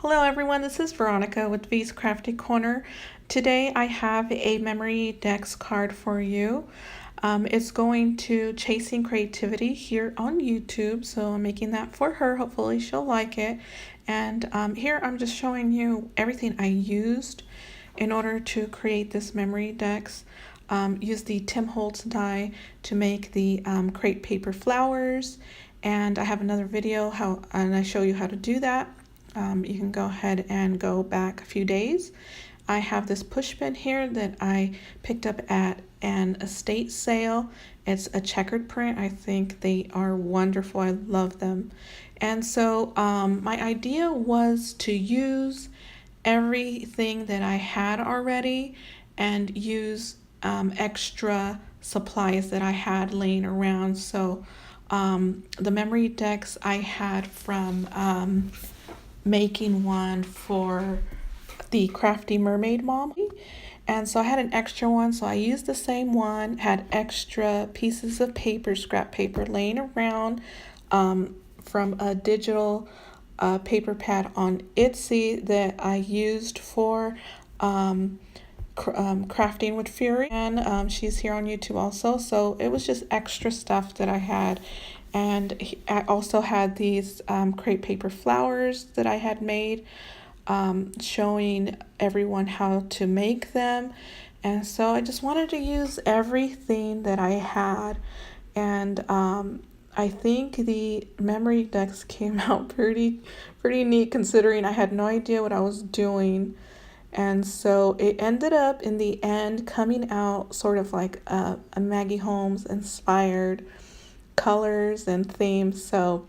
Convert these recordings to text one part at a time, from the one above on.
Hello everyone, this is Veronica with V's Crafty Corner. Today I have a Memorydex card for you. It's going to Chasing Creativity here on YouTube, so I'm making that for her. Hopefully she'll like it. And here I'm just showing you everything I used in order to create this Memorydex. Use the Tim Holtz die to make the crepe paper flowers, and I have another video and I show you how to do that. You can go ahead and go back a few days. I have this push pin here that I picked up at an estate sale. It's a checkered print. I think they are wonderful. I love them. And so my idea was to use everything that I had already and use extra supplies that I had laying around. So the Memorydex I had from making one for the Crafty Mermaid Mom. And so I had an extra one, so I used the same one, had extra pieces of paper, scrap paper laying around from a digital paper pad on Etsy that I used for crafting with Fury, and she's here on YouTube also. So it was just extra stuff that I had. And I also had these crepe paper flowers that I had made, showing everyone how to make them. And so I just wanted to use everything that I had. And I think the Memorydex came out pretty neat, considering I had no idea what I was doing. And so it ended up in the end coming out sort of like a Maggie Holmes inspired colors and themes. So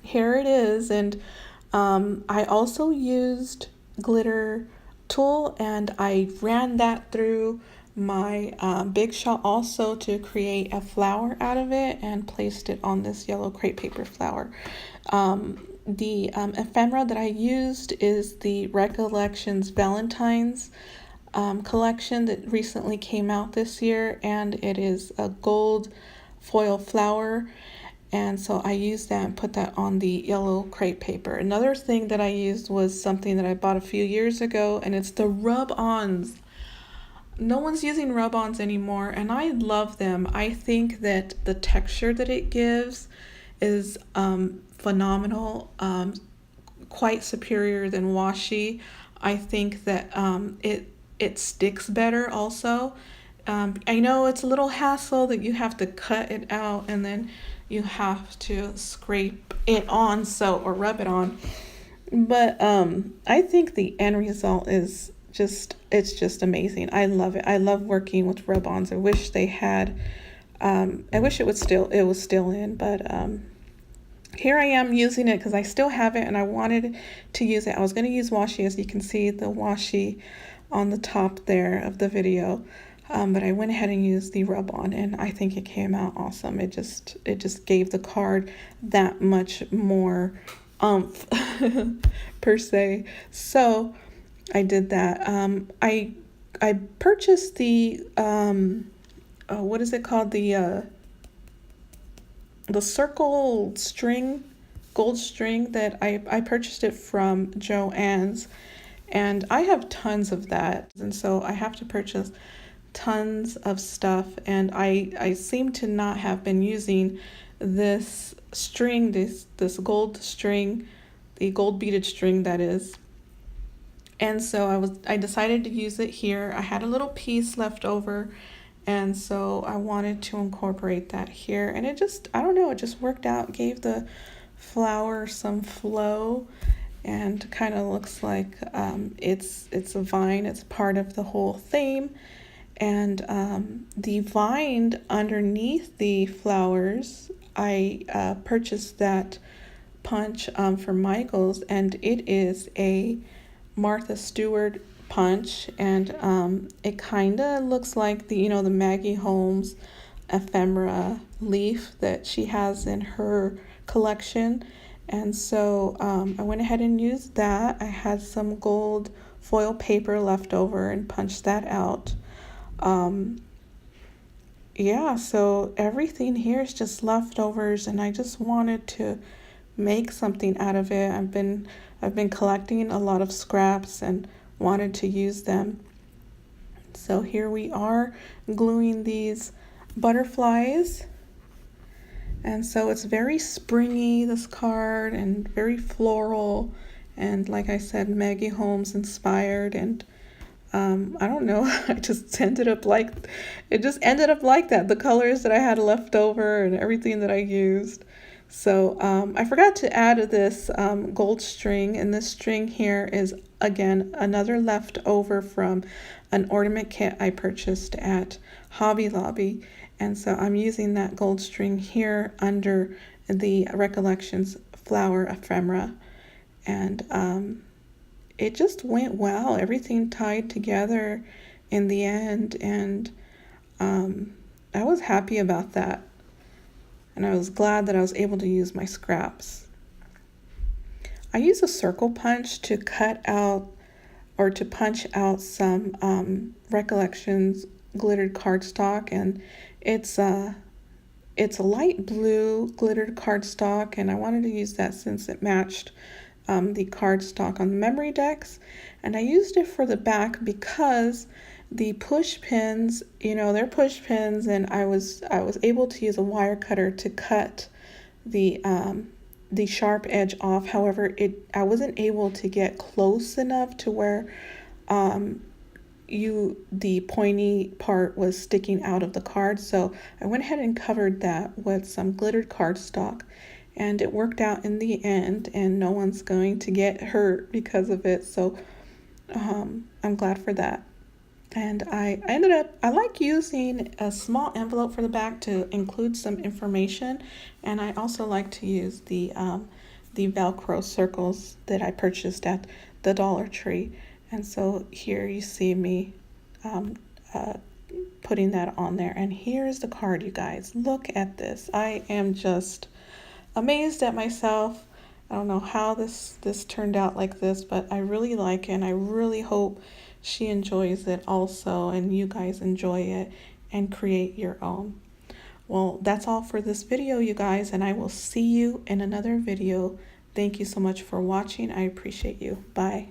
here it is. And I also used glitter tool, and I ran that through my Big Shot also to create a flower out of it and placed it on this yellow crepe paper flower. The ephemera that I used is the Recollections Valentine's collection that recently came out this year, and it is a gold foil flower, and so I used that and put that on the yellow crepe paper. Another thing that I used was something that I bought a few years ago, and it's the rub-ons. No one's using rub-ons anymore, and I love them. I think that the texture that it gives is phenomenal, quite superior than washi. I think that it sticks better also. I know it's a little hassle that you have to cut it out and then you have to scrape it on or rub it on. But I think the end result is it's just amazing. I love it. I love working with rub-ons. I wish they had I wish it was still in, but here I am using it because I still have it and I wanted to use it. I was going to use washi, as you can see the washi on the top there of the video. But I went ahead and used the rub-on, and I think it came out awesome. It just gave the card that much more oomph per se. So I did that. I purchased the what is it called, the circle string, gold string that I purchased it from Joann's, and I have tons of that, and so I have to purchase tons of stuff, and I seem to not have been using this string, this gold string, the gold beaded string that is. And so I decided to use it here. I had a little piece left over, and so I wanted to incorporate that here, and it just, I don't know, it just worked out, gave the flower some flow, and kind of looks like it's a vine. It's part of the whole theme. And the vine underneath the flowers, I purchased that punch from Michael's, and it is a Martha Stewart punch, and it kind of looks like the Maggie Holmes ephemera leaf that she has in her collection. And so I went ahead and used that. I had some gold foil paper left over and punched that out. Yeah, so everything here is just leftovers, and I just wanted to make something out of it. I've been collecting a lot of scraps and wanted to use them. So here we are gluing these butterflies. And so it's very springy, this card, and very floral, and like I said, Maggie Holmes inspired. And I don't know, it just ended up like that. The colors that I had left over and everything that I used. So I forgot to add this gold string, and this string here is again another leftover from an ornament kit I purchased at Hobby Lobby. And so I'm using that gold string here under the Recollections flower ephemera. And it just went well. Everything tied together in the end. And I was happy about that. And I was glad that I was able to use my scraps. I use a circle punch to cut out or to punch out some Recollections glittered cardstock, and it's a light blue glittered cardstock, and I wanted to use that since it matched the cardstock on the Memorydex. And I used it for the back because the push pins, they're push pins, and I was able to use a wire cutter to cut the sharp edge off. However, I wasn't able to get close enough to where the pointy part was sticking out of the card. So I went ahead and covered that with some glittered cardstock, and it worked out in the end, and no one's going to get hurt because of it. So I'm glad for that. And I like using a small envelope for the back to include some information, and I also like to use the Velcro circles that I purchased at the Dollar Tree. And so here you see me putting that on there. And here's the card, you guys. Look at this. I am just amazed at myself. I don't know how this turned out like this, but I really like it, and I really hope she enjoys it also, and you guys enjoy it and create your own. Well, that's all for this video, you guys, and I will see you in another video. Thank you so much for watching. I appreciate you. Bye.